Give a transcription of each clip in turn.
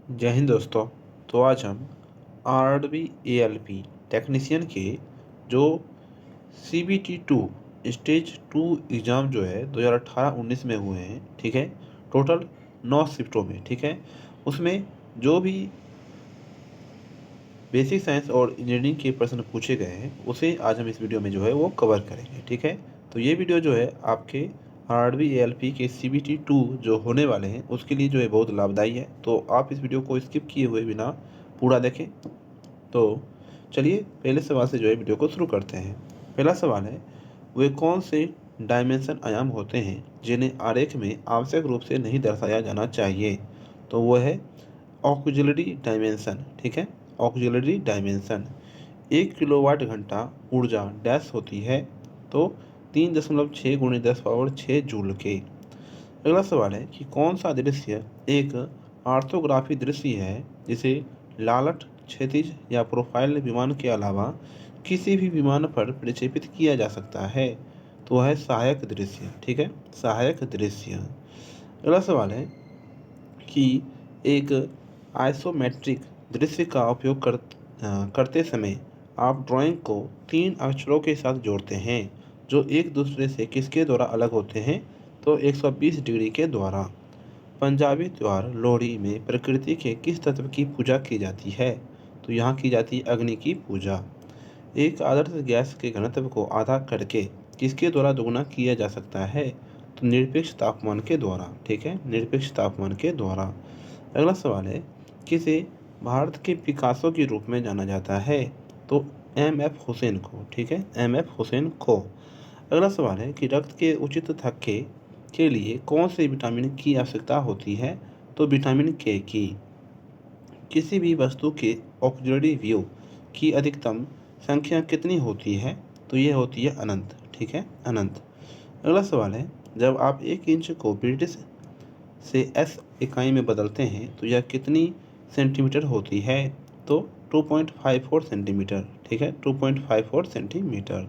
जय हिंद दोस्तों। तो आज हम आरआरबी एएलपी टेक्नीशियन के जो CBT 2 स्टेज 2 एग्ज़ाम जो है 2018-19 में हुए हैं, ठीक है। टोटल 9 शिफ्टों में, ठीक है। उसमें जो भी बेसिक साइंस और इंजीनियरिंग के प्रश्न पूछे गए हैं उसे आज हम इस वीडियो में जो है वो कवर करेंगे, ठीक है। तो ये वीडियो जो है आपके आरआरबी एएलपी के CBT 2 जो होने वाले हैं उसके लिए जो है बहुत लाभदायी है। तो आप इस वीडियो को स्किप किए हुए बिना पूरा देखें। तो चलिए पहले सवाल से जो है वीडियो को शुरू करते हैं। पहला सवाल है, वे कौन से डायमेंशन आयाम होते हैं जिन्हें आरेख में आवश्यक रूप से नहीं दर्शाया जाना चाहिए? तो वो है ऑक्सिलरी डायमेंशन, ठीक है। ऑक्सिलरी डायमेंशन 1 किलोवाट घंटा ऊर्जा डैश होती है, तो 3.6 × 10⁻6 जूल के। अगला सवाल है कि कौन सा दृश्य एक ऑर्थोग्राफी दृश्य है जिसे लालट, क्षैतिज या प्रोफाइल विमान के अलावा किसी भी विमान पर प्रक्षेपित किया जा सकता है? तो वह है सहायक दृश्य, ठीक है, सहायक दृश्य। अगला सवाल है कि एक आइसोमेट्रिक दृश्य का उपयोग करते समय आप ड्राइंग को 3 अक्षरों के साथ जोड़ते हैं जो एक दूसरे से किसके द्वारा अलग होते हैं? तो 120 डिग्री के द्वारा। पंजाबी त्योहार लोहड़ी में प्रकृति के किस तत्व की पूजा की जाती है? तो यहाँ की जाती है अग्नि की पूजा। एक आदर्श गैस के घनत्व को आधा करके किसके द्वारा दोगुना किया जा सकता है? तो निरपेक्ष तापमान के द्वारा, ठीक है, निरपेक्ष तापमान के द्वारा। अगला सवाल है, किसे भारत के पिकासो के रूप में जाना जाता है? तो MF हुसैन को, ठीक है, MF हुसैन को। अगला सवाल है कि रक्त के उचित थक्के के लिए कौन से विटामिन की आवश्यकता होती है? तो विटामिन के की। किसी भी वस्तु के ऑक्सिलरी व्यू की अधिकतम संख्या कितनी होती है? तो ये होती है अनंत, ठीक है, अनंत। अगला सवाल है, जब आप 1 इंच को ब्रिटिश से S इकाई में बदलते हैं तो यह कितनी सेंटीमीटर होती है? तो 2.54 सेंटीमीटर, ठीक है, 2.54 सेंटीमीटर।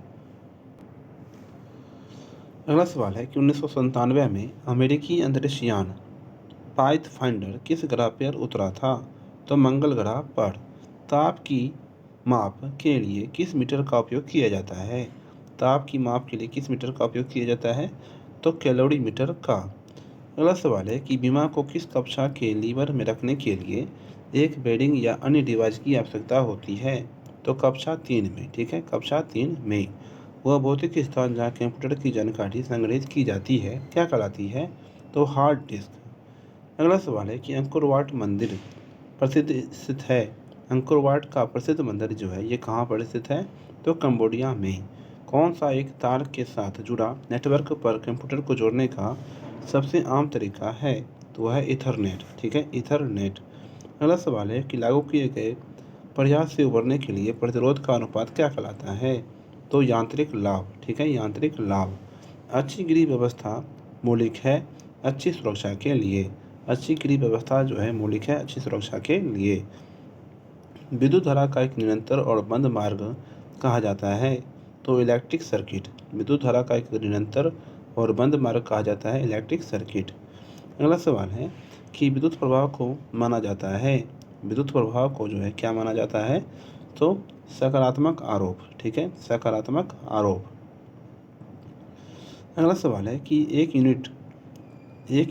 अगला सवाल है कि 1997 में अमेरिकी अंतरिक्ष यान पाथफाइंडर किस ग्रह पर उतरा था? तो मंगल ग्रह पर। ताप की माप के लिए किस मीटर का उपयोग किया जाता है? ताप की माप के लिए किस मीटर का उपयोग किया जाता है? तो कैलोरी मीटर का। अगला सवाल है कि बीमा को किस कक्षा के लीवर में रखने के लिए एक बेडिंग या अन्य डिवाइस की आवश्यकता होती है? तो कक्षा 3 में, ठीक है, कक्षा 3 में। वह भौतिक स्थान जहाँ कंप्यूटर की जानकारी संग्रहित की जाती है क्या कहलाती है? तो हार्ड डिस्क। अगला सवाल है कि अंकोर वाट मंदिर प्रसिद्ध स्थित है। अंकोर वाट का प्रसिद्ध मंदिर जो है ये कहाँ पर स्थित है? तो कंबोडिया में। कौन सा एक तार के साथ जुड़ा नेटवर्क पर कंप्यूटर को जोड़ने का सबसे आम तरीका है? तो वह है इथरनेट, ठीक है, इथरनेट। अगला सवाल है कि लागू किए गए प्रयास से उबरने के लिए प्रतिरोध का अनुपात क्या कहलाता है? तो यांत्रिक लाभ, ठीक है, यांत्रिक लाभ। अच्छी गृह व्यवस्था मौलिक है अच्छी सुरक्षा के लिए। अच्छी गृह व्यवस्था जो है मौलिक है अच्छी सुरक्षा के लिए। विद्युत धारा का एक निरंतर और बंद मार्ग कहा जाता है? तो इलेक्ट्रिक सर्किट। विद्युत धारा का एक निरंतर और बंद मार्ग कहा जाता है इलेक्ट्रिक सर्किट। अगला सवाल है कि विद्युत प्रवाह को माना जाता है, विद्युत प्रवाह को जो है क्या माना जाता है? तो सकारात्मक आरोप, ठीक है, सकारात्मक आरोप। अगला सवाल है कि एक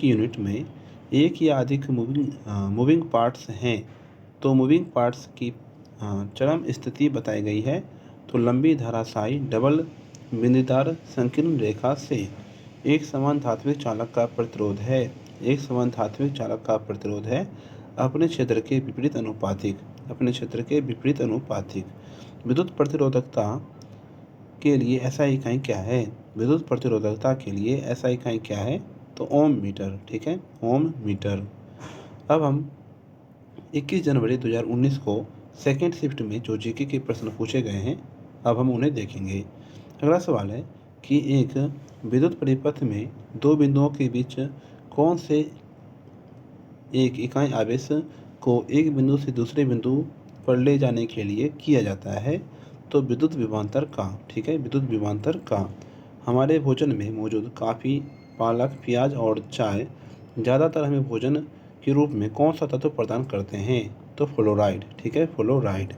यूनिट में एक या अधिक मूविंग पार्ट्स हैं, तो मूविंग पार्ट्स की चरम स्थिति बताई गई है। तो लंबी धराशायी डबल बिंदीदार संकीर्ण रेखा से एक समान धात्विक चालक का प्रतिरोध है, एक समान धात्विक चालक का प्रतिरोध है अपने क्षेत्र के विपरीत अनुपातिक, अपने क्षेत्र के विपरीत अनुपातिक। विद्युत प्रतिरोधकता के लिए SI इकाई क्या है? विद्युत प्रतिरोधकता के लिए SI इकाई क्या है? तो ओम मीटर, ठीक है, ओम मीटर। अब हम 21 जनवरी 2019 को सेकेंड शिफ्ट में जो जीके के प्रश्न पूछे गए हैं अब हम उन्हें देखेंगे। अगला सवाल है कि एक विद्युत परिपथ में दो बिंदुओं के बीच कौन से एक इकाई आवेश को एक बिंदु से दूसरे बिंदु पर ले जाने के लिए किया जाता है? तो विद्युत विभवांतर का, ठीक है, विद्युत विभवांतर का। हमारे भोजन में मौजूद काफ़ी, पालक, प्याज और चाय ज़्यादातर हमें भोजन के रूप में कौन सा तत्व प्रदान करते हैं? तो फ्लोराइड, ठीक है, फ्लोराइड।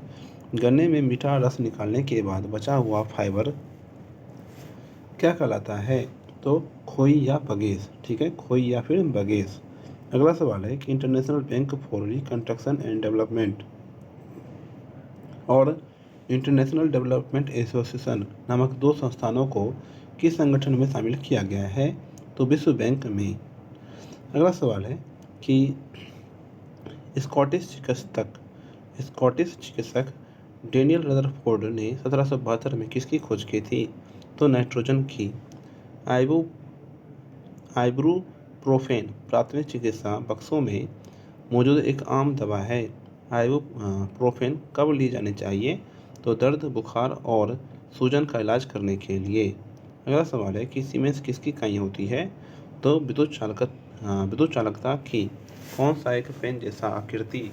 गन्ने में मीठा रस निकालने के बाद बचा हुआ फाइबर क्या कहलाता है? तो खोई या बगेस, ठीक है, खोई या फिर बगेस। अगला सवाल है कि international bank for reconstruction and development और इंटरनेशनल डेवलपमेंट एसोसिएशन नामक दो संस्थानों को किस संगठन में शामिल किया गया है? तो विश्व बैंक में। अगला सवाल है कि स्कॉटिश चिकित्सक डेनियल रदरफोर्ड ने 1772 में किसकी खोज की थी? तो नाइट्रोजन की। आइबुप्रोफेन प्राथमिक चिकित्सा बक्सों में मौजूद एक आम दवा है। आइबुप्रोफेन कब ली जानी चाहिए? तो दर्द, बुखार और सूजन का इलाज करने के लिए। अगला सवाल है कि सीमेंस किसकी इकाई होती है? तो विद्युत चालकता की। कौन सा एक पेन जैसा आकृति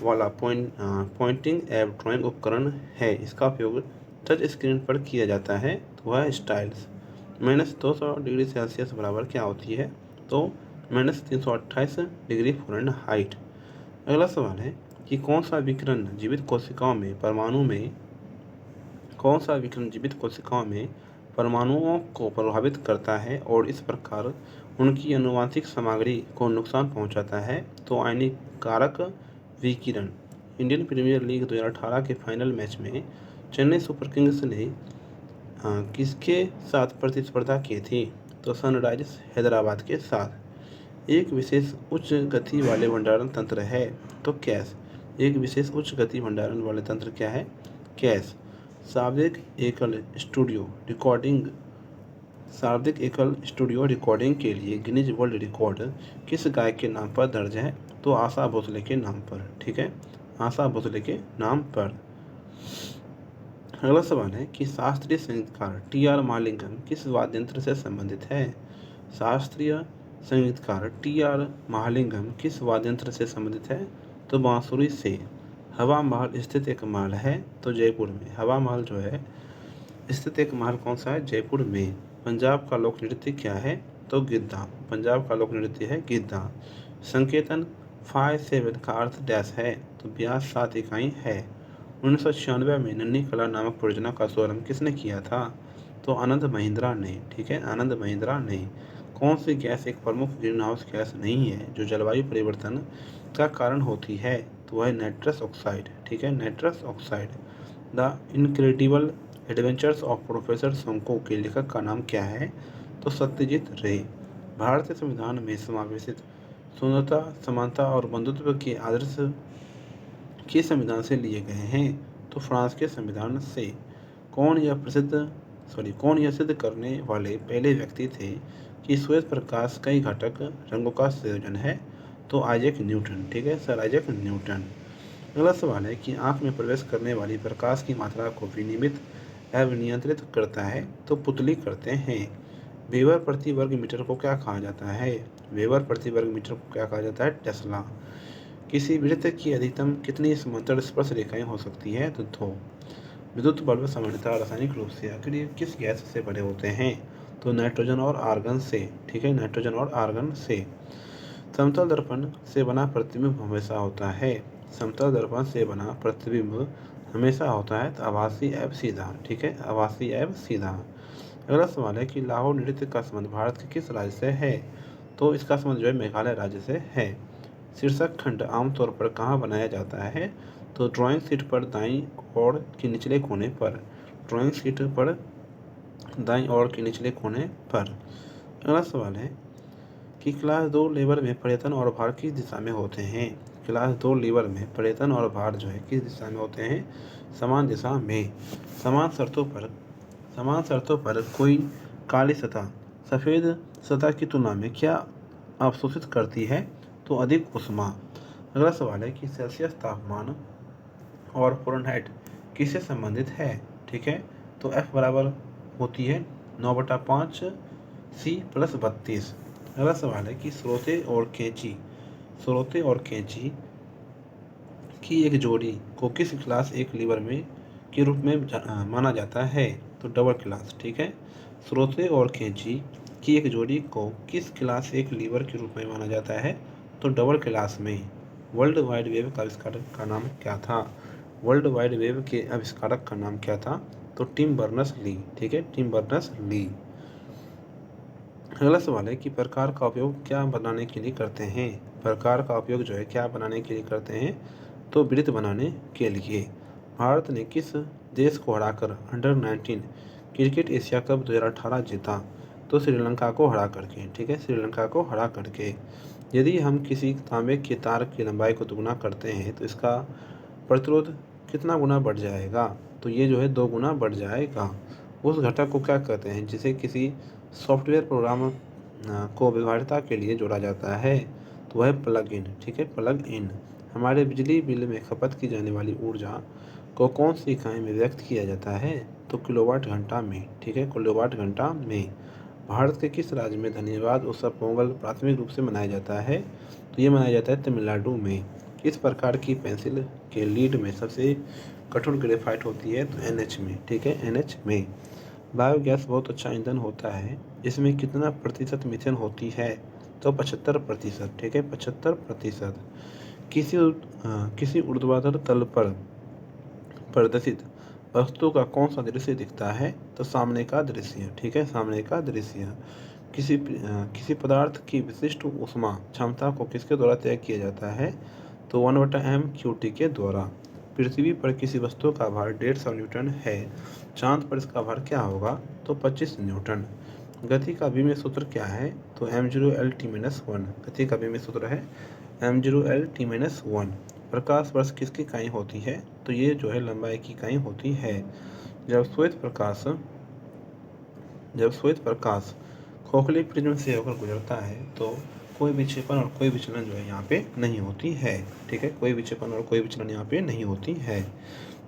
वाला पॉइंटिंग एंड ड्राइंग उपकरण है? इसका उपयोग टच स्क्रीन पर किया जाता है, तो वह स्टाइल्स। -200 डिग्री सेल्सियस बराबर क्या होती है? तो -328 डिग्री फ़ारेनहाइट। अगला सवाल है कि कौन सा विकिरण जीवित कोशिकाओं में परमाणुओं को प्रभावित करता है और इस प्रकार उनकी आनुवंशिक सामग्री को नुकसान पहुंचाता है? तो आयनीकारक विकिरण। इंडियन प्रीमियर लीग 2018 के फाइनल मैच में चेन्नई सुपर किंग्स ने किसके साथ प्रतिस्पर्धा की थी? तो सनराइजर्स हैदराबाद के साथ। एक विशेष उच्च गति वाले भंडारण तंत्र है, तो कैश। एक विशेष उच्च गति भंडारण वाले तंत्र क्या है? कैश। शाब्दिक एकल स्टूडियो रिकॉर्डिंग के लिए गिनीज वर्ल्ड रिकॉर्ड किस गायक के नाम पर दर्ज है? तो आशा भोसले के नाम पर, ठीक है, आशा भोसले के नाम पर। अगला सवाल है कि शास्त्रीय संगीतकार टी.आर. महालिंगम किस वाद्य यंत्र से संबंधित है? शास्त्रीय संगीतकार टी.आर. महालिंगम किस वाद्य यंत्र से संबंधित है? तो बांसुरी से। हवा महल स्थित एक महल है, तो जयपुर में। हवा महल जो है स्थित एक महल कौन सा है? जयपुर में। पंजाब का लोक नृत्य क्या है? तो गिद्धा। पंजाब का लोक नृत्य है गिद्धा। संकेतन 5-7 का अर्थ डैश है? तो ब्याज 7 इकाई है। 1996 में नन्ही कला नामक परियोजना का शुभारंभ किसने किया था? तो आनंद महिंद्रा ने, ठीक है, आनंद महिंद्रा ने। कौन सी गैस एक प्रमुख ग्रीन हाउस गैस नहीं है जो जलवायु परिवर्तन का कारण होती है? तो वह नाइट्रस ऑक्साइड, ठीक है, nitrous oxide. The incredible adventures of professor शंकु के लेखक का नाम क्या है? तो सत्यजीत रे। भारतीय संविधान में समावेशित सुंदरता, समानता और बंधुत्व के आदर्श किस संविधान से लिए गए हैं? तो फ्रांस के संविधान से। कौन यह सिद्ध करने वाले पहले व्यक्ति थे कि श्वेत प्रकाश कई घटक रंगों का संयोजन है? तो आइजैक न्यूटन, ठीक है, सर आइजैक न्यूटन। अगला सवाल है कि आंख में प्रवेश करने वाली प्रकाश की मात्रा को विनियमित एवं नियंत्रित करता है? तो पुतली करते हैं। वेबर प्रति वर्ग मीटर को क्या कहा जाता है? वेबर प्रति वर्ग मीटर को क्या कहा जाता है? टेस्ला। किसी वृत्त की अधिकतम कितनी समांतर स्पर्श रेखाएं हो सकती है? तो 2। विद्युत बल्ब सामान्यतः रासायनिक रूप से आखिर किस गैस से बने होते हैं? तो नाइट्रोजन और आर्गन से, ठीक है, नाइट्रोजन और आर्गन से। समतल दर्पण से बना प्रतिबिंब हमेशा होता है? समतल दर्पण से बना प्रतिबिंब हमेशा होता है तो आभासी एवं सीधा, ठीक है, आभासी एवं सीधा। अगला सवाल है कि लाहौर नृत्य का संबंध भारत के किस राज्य से है? तो इसका संबंध जो है मेघालय राज्य से है। शीर्षक खंड आमतौर पर कहाँ बनाया जाता है? तो ड्राइंग शीट पर दाईं ओर के निचले कोने पर। ड्राइंग शीट पर दाईं ओर के निचले कोने पर। अगला सवाल है कि क्लास 2 लेबर में पर्यटन और भार किस दिशा में होते हैं? क्लास 2 लेबर में पर्यटन और भार जो है किस दिशा में होते हैं? समान दिशा में। समान शर्तों पर कोई काली सतह सफ़ेद सतह की तुलना में क्या अवशोषित करती है? तो अधिक ऊष्मा। अगला सवाल है कि सेल्सियस तापमान और फ़ारेनहाइट किससे संबंधित है? ठीक है, तो F बराबर होती है 9/5 C + 32। अगला सवाल है कि स्रोते और कैंची की एक जोड़ी को किस क्लास एक लीवर में के रूप में माना जाता है? तो डबल क्लास, ठीक है। स्रोते और कैंची की एक जोड़ी को किस क्लास एक लीवर के रूप में माना जाता है? तो डबल क्लास में। वर्ल्ड वाइड वेब का आविष्कारक का नाम क्या था? वर्ल्ड वाइड वेब के आविष्कारक का नाम क्या था? तो टिम बर्नर्स-ली। ठीक है, टिम बर्नर्स-ली। अगला सवाल है कि प्रकार का उपयोग क्या बनाने के लिए करते हैं? प्रकार का उपयोग जो है क्या बनाने के लिए करते हैं? तो वृत्त बनाने के लिए। भारत ने किस देश को हराकर अंडर-19 क्रिकेट एशिया कप 2018 जीता? तो श्रीलंका को हरा करके। ठीक है, श्रीलंका को हरा करके। यदि हम किसी तांबे के तार की लंबाई को दुगुना करते हैं तो इसका प्रतिरोध कितना गुना बढ़ जाएगा? तो ये जो है 2 गुना बढ़ जाएगा। उस घटक को क्या कहते हैं जिसे किसी सॉफ्टवेयर प्रोग्राम को व्यवहार्यता के लिए जोड़ा जाता है? तो वह प्लग इन। ठीक है, प्लग इन। हमारे बिजली बिल में खपत की जाने वाली ऊर्जा को कौन सी इकाई में व्यक्त किया जाता है? तो किलोवाट घंटा में। ठीक है, किलोवाट घंटा में। भारत के किस राज्य में धन्यवाद उत्सव पोंगल प्राथमिक रूप से मनाया जाता है? तो ये मनाया जाता है तमिलनाडु में। किस प्रकार की पेंसिल के लीड में सबसे कठोर ग्रेफाइट होती है? तो NH में। ठीक है, NH में। बायोगैस बहुत अच्छा ईंधन होता है, इसमें कितना प्रतिशत मीथेन होती है? तो 75%। ठीक है, 75%। किसी ऊर्ध्वाधर तल पर प्रदर्शित वस्तु का कौन सा दृश्य दिखता है? तो सामने का दृश्य। ठीक है, सामने का दृश्य। किसी पदार्थ की विशिष्ट ऊष्मा क्षमता को किसके द्वारा तय किया जाता है? तो 1/m/Qt के द्वारा। पृथ्वी पर किसी वस्तु का भार 150 न्यूटन है, चांद पर इसका भार क्या होगा? तो 25 न्यूटन। गति का विमीय सूत्र क्या है? तो m0L_T-1। गति का विमीय सूत्र है m0L_T-1। प्रकाश वर्ष किसकी इकाई होती है? तो ये जो है लंबाई की इकाई होती है। जब श्वेत प्रकाश खोखले प्रिज्म से होकर गुजरता है तो कोई विक्षेपण और कोई विचलन जो है यहाँ पे नहीं होती है। ठीक है, कोई विक्षेपण और कोई विचलन यहाँ पे नहीं होती है।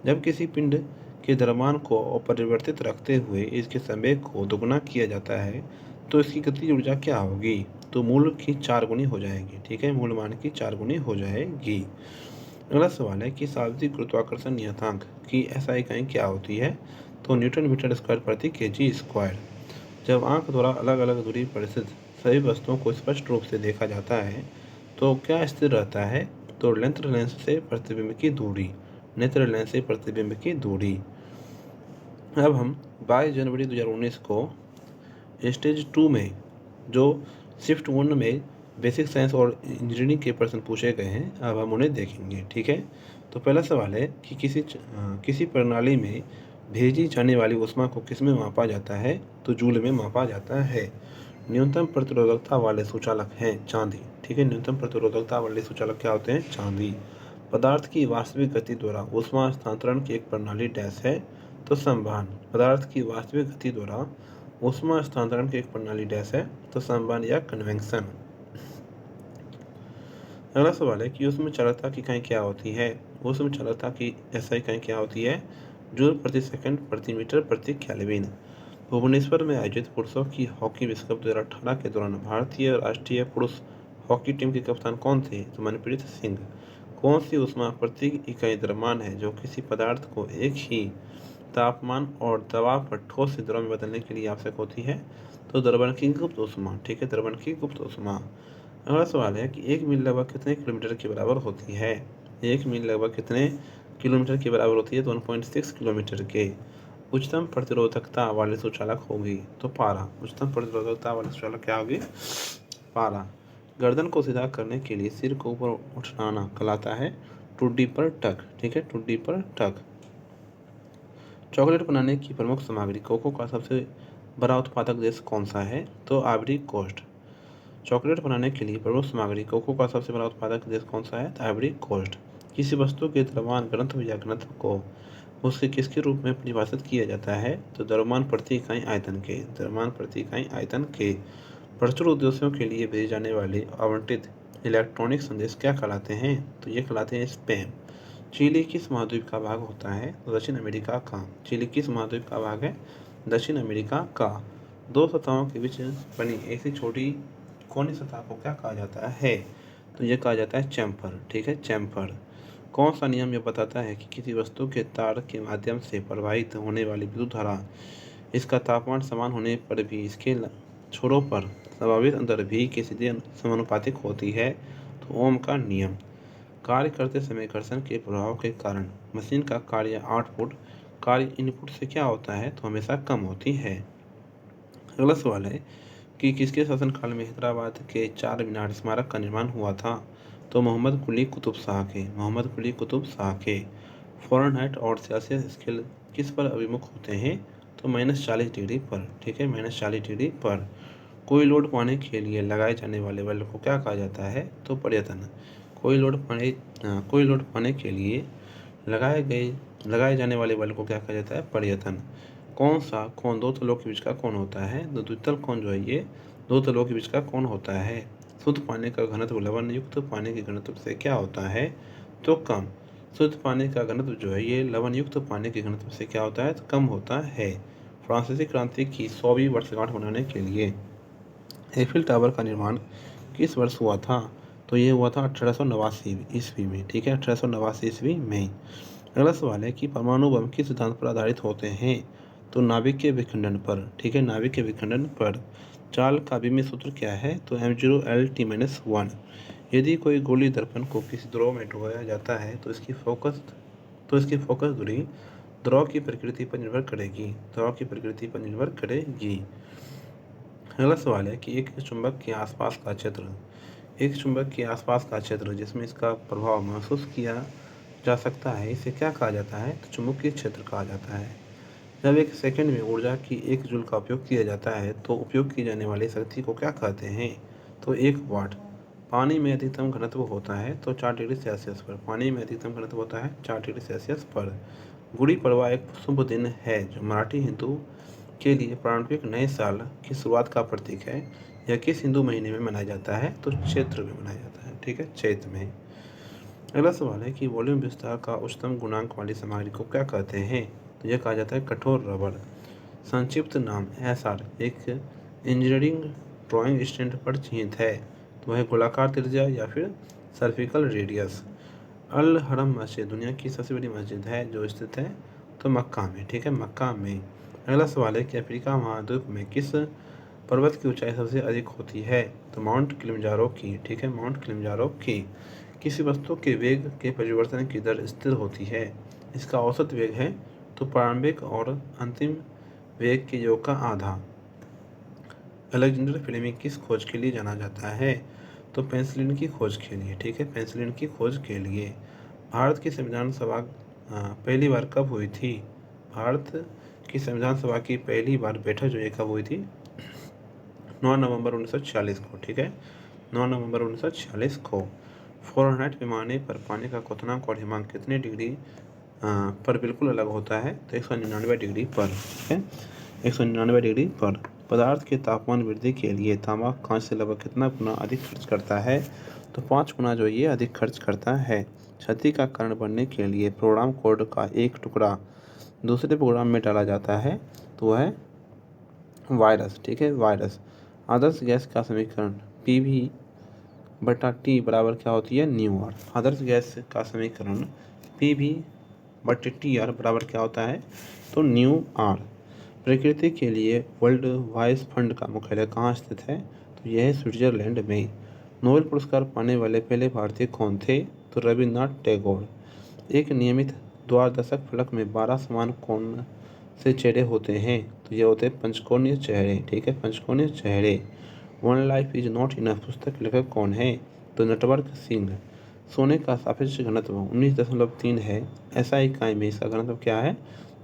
जब किसी पिंड के द्रव्यमान को अपरिवर्तित रखते हुए इसके संवेग को दोगुना किया जाता है तो इसकी गतिज ऊर्जा क्या होगी? तो मूल की 4 गुनी हो जाएगी। ठीक है, मूल मान की 4 गुनी हो जाएगी। अगला सवाल है कि शारीरिक गुरुत्वाकर्षण नियतांक की SI इकाई क्या होती है? तो न्यूटन मीटर स्क्वायर प्रति केजी स्क्वायर। जब आंख द्वारा अलग अलग दूरी पर स्थित सभी वस्तुओं को स्पष्ट रूप से देखा जाता है तो क्या स्थिर रहता है? तो नेत्र लेंस से प्रतिबिंब की दूरी। नेत्र लेंस से प्रतिबिंब की दूरी। अब हम 22 जनवरी 2019 को स्टेज 2 में जो शिफ्ट 1 में बेसिक साइंस और इंजीनियरिंग के प्रश्न पूछे गए हैं, अब हम उन्हें देखेंगे। ठीक है, तो पहला सवाल है कि किसी प्रणाली में भेजी जाने वाली ऊष्मा को किस में मापा जाता है? तो जूल में मापा जाता है। न्यूनतम प्रतिरोधकता वाले सुचालक हैं चांदी। ठीक है, न्यूनतम प्रतिरोधकता वाले सुचालक क्या होते हैं? चांदी। पदार्थ की वास्तविक गति द्वारा ऊष्मा हस्तांतरण की एक प्रणाली डैश है? तो संवहन। पदार्थ की वास्तविक गति द्वारा ऊष्मा हस्तांतरण की एक प्रणाली डैश है? तो संवहन या कन्वेक्शन। अगला सवाल है कि ऊष्म चालकता की इकाई क्या होती है? ऊष्म चालकता की SI इकाई क्या होती है? जूल प्रति सेकंड प्रति मीटर प्रति केल्विन। भुवनेश्वर में आयोजित पुरुषों की हॉकी विश्व कप 2018 के दौरान भारतीय राष्ट्रीय पुरुष हॉकी टीम के कप्तान कौन थे? तो मनप्रीत सिंह। कौन सी ऊष्मा प्रति इकाई द्रव्यमान है जो किसी पदार्थ को एक ही तापमान और दबाव पर ठोस से द्रव में बदलने के लिए आवश्यक होती है? तो द्रवण की गुप्त ऊष्मा। ठीक है, द्रवण की गुप्त ऊष्मा। अगला सवाल है कि 1 मील लगभग कितने किलोमीटर के बराबर होती है? 1 मील लगभग कितने किलोमीटर के बराबर होती है? तो 1.6 किलोमीटर के। उच्चतम प्रतिरोधकता वाले सुचालक होगी तो पारा। उच्चतम प्रतिरोधकता वाले सुचालक क्या होगी? पारा। गर्दन को सीधा करने के लिए सिर को ऊपर उठाना कहलाता है ठुड्डी पर टक। ठीक है, ठुड्डी पर टक। चॉकलेट बनाने की प्रमुख सामग्री कोको का सबसे बड़ा उत्पादक देश कौन सा है? तो आइवरी कोस्ट। चॉकलेट बनाने के लिए प्रमुख सामग्री कोको का सबसे बड़ा उत्पादक देश कौन सा है? तो आइवरी कोस्ट। किसी वस्तु के द्रव्यमान घनत्व या घनत्व को उसके किसके रूप में परिभाषित किया जाता है? तो द्रव्यमान प्रति इकाई आयतन के। द्रव्यमान प्रति इकाई आयतन के। प्रचुर उद्देश्यों के लिए भेजे जाने वाले आवंटित इलेक्ट्रॉनिक संदेश क्या कहलाते हैं? तो ये कहलाते हैं स्पैम। चिली किस महाद्वीप का भाग होता है? तो दक्षिण अमेरिका का। चिली किस महाद्वीप का भाग है? दक्षिण अमेरिका का। दो सतहों के बीच बनी ऐसी छोटी कोनी सतह को क्या कहा जाता है? तो यह कहा जाता है चैम्फर। ठीक है, चैम्फर। कौन सा नियम यह बताता है कि किसी वस्तु के तार के माध्यम से प्रवाहित होने वाली विद्युत धारा इसका तापमान समान होने पर भी इसके छोरों पर संभावित अंतर भी के सीधे समानुपातिक होती है? ओम का नियम। कार्य करते समय घर्षण के प्रभाव के कारण मशीन का कार्य आउटपुट कार्य इनपुट से क्या होता है, तो हमेशा कम होती है। अगला सवाल है कि किसके शासनकाल में हैदराबाद के चार मीनार स्मारक का निर्माण हुआ था, तो मोहम्मद कुली कुतुब शाह के। मोहम्मद कुली कुतुब शाह के। फ़ारेनहाइट और सेल्सियस स्केल किस पर अभिमुख होते हैं, तो -40 डिग्री पर। ठीक है, -40 डिग्री पर। कोई लोड पाने के लिए लगाए जाने वाले बल को क्या कहा जाता है, तो प्रयत्न। कोई लोड पाने के लिए लगाए जाने वाले बल को क्या कहा जाता है, प्रयत्न। कौन सा कोण दो तलों के बीच का कोण होता है, तो द्वितल कोण जो है ये दो तलों के बीच का कोण होता है। शुद्ध पानी का घनत्व लवण युक्त पानी के घनत्व से क्या होता है, तो कम। शुद्ध पानी का घनत्व जो है ये लवण युक्त पानी के घनत्व से क्या होता है, तो कम होता है। फ्रांसीसी क्रांति की 100वीं वर्षगांठ मनाने के लिए एफिल टावर का निर्माण किस वर्ष हुआ था, तो ये हुआ था 1889 ईस्वी में। ठीक है, 1889 ईस्वी में। अगला सवाल है कि परमाणु बम किस सिद्धांत पर आधारित होते हैं, तो नाभिक के विखंडन पर। ठीक है, नाभिक के विखंडन पर। चाल का विमीय सूत्र क्या है, तो m0L_T-1। यदि कोई गोली दर्पण को किसी द्रव में डुबाया जाता है तो इसकी फोकस दूरी द्रव की प्रकृति पर निर्भर करेगी। अगला सवाल है कि एक चुंबक के आसपास का क्षेत्र जिसमें इसका प्रभाव महसूस किया जा सकता है, इसे क्या कहा जाता है, तो चुंबकीय क्षेत्र कहा जाता है। जब एक सेकंड में ऊर्जा की 1 जूल का उपयोग किया जाता है तो उपयोग की जाने वाली शक्ति को क्या कहते हैं, तो 1 वाट। पानी में अधिकतम घनत्व होता है तो 4 डिग्री सेल्सियस पर। पानी में अधिकतम घनत्व होता है 4 डिग्री सेल्सियस पर। गुड़ी पड़वा एक शुभ दिन है जो मराठी हिंदू के लिए पारंपरिक नए साल की शुरुआत का प्रतीक है। यह किस हिंदू महीने में मनाया जाता है, तो चैत्र में मनाया जाता है। ठीक है, चैत्र में। अगला सवाल है कि वॉल्यूम विस्तार का उच्चतम गुणांक वाली सामग्री को क्या कहते हैं, तो यह कहा जाता है कठोर रबड़। संक्षिप्त नाम SR एक इंजीनियरिंग ड्राइंग स्टैंड पर चिह्नित है, तो वह गोलाकार त्रिज्या या फिर सर्फिकल रेडियस। अल हरम मस्जिद दुनिया की सबसे बड़ी मस्जिद है जो स्थित है, तो मक्का में। ठीक है, मक्का में। अगला सवाल है कि अफ्रीका महाद्वीप में किस पर्वत की ऊंचाई सबसे अधिक होती है, तो माउंट किलिमंजारो की। ठीक है, माउंट किलिमंजारो की। किसी वस्तु के वेग के परिवर्तन की दर स्थिर होती है, इसका औसत वेग है, तो प्रारंभिक और अंतिम वेग के योग का आधा। अलेक्जेंडर फ्लेमिंग किस खोज के लिए जाना जाता है, तो पेंसिलिन की खोज के लिए। ठीक है, पेंसिलिन की खोज के लिए। भारत की संविधान सभा पहली बार कब हुई थी, भारत की संविधान सभा की पहली बार बैठक जो है कब हुई थी, 9 नवंबर 1946 को। ठीक है, 9 नवंबर 1946 को। फ़ारेनहाइट पैमाने पर पानी का क्वथनांक और हिमांक कितने डिग्री पर बिल्कुल अलग होता है, तो 199 डिग्री पर। ठीक है, 199 डिग्री पर। पदार्थ के तापमान वृद्धि के लिए तांबा कांच से लगभग कितना गुना अधिक खर्च करता है, तो 5 गुना जो ये अधिक खर्च करता है। क्षति का कारण बनने के लिए प्रोग्राम कोड का एक टुकड़ा दूसरे प्रोग्राम में डाला जाता है, तो वह है वायरस। ठीक है, वायरस। आदर्श गैस का समीकरण PV/T बराबर क्या होती है, न्यू आर। आदर्श गैस का समीकरण PV/TR बराबर क्या होता है, तो न्यू आर। प्रकृति के लिए वर्ल्ड वाइस फंड का मुख्यालय कहाँ स्थित है, तो यह है स्विट्जरलैंड में। नोबेल पुरस्कार पाने वाले पहले भारतीय कौन थे, तो रविन्द्रनाथ टैगोर। एक नियमित द्वादशक फलक में 12 समान कोण से चेहरे होते हैं, तो ये होते हैं पंचकोणीय चेहरे। ठीक है, पंचकोणीय चेहरे। One life is not enough पुस्तक के लेखक कौन है, तो नटवर सिंह। सोने का सापेक्ष घनत्व 19.3 है, SI इकाई में इसका घनत्व क्या है,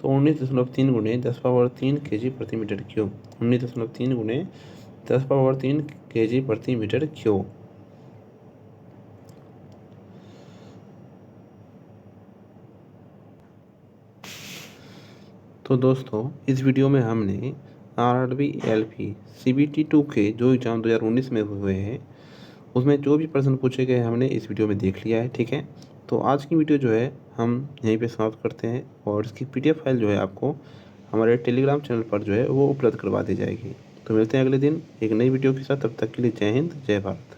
तो 19.3 गुणे 10⁻³ kg प्रति मीटर क्यूब। 19.3 गुणे 10⁻³ kg प्रति मीटर क्यूब। तो दोस्तों इस वीडियो में हमने RRB LP CBT 2 के जो एग्ज़ाम 2019 में हुए हैं उसमें जो भी प्रश्न पूछे गए हमने इस वीडियो में देख लिया है। ठीक है, तो आज की वीडियो जो है हम यहीं पे समाप्त करते हैं और इसकी PDF फाइल जो है आपको हमारे टेलीग्राम चैनल पर जो है वो उपलब्ध करवा दी जाएगी। तो मिलते हैं अगले दिन एक नई वीडियो के साथ, तब तक के लिए जय हिंद, जय भारत।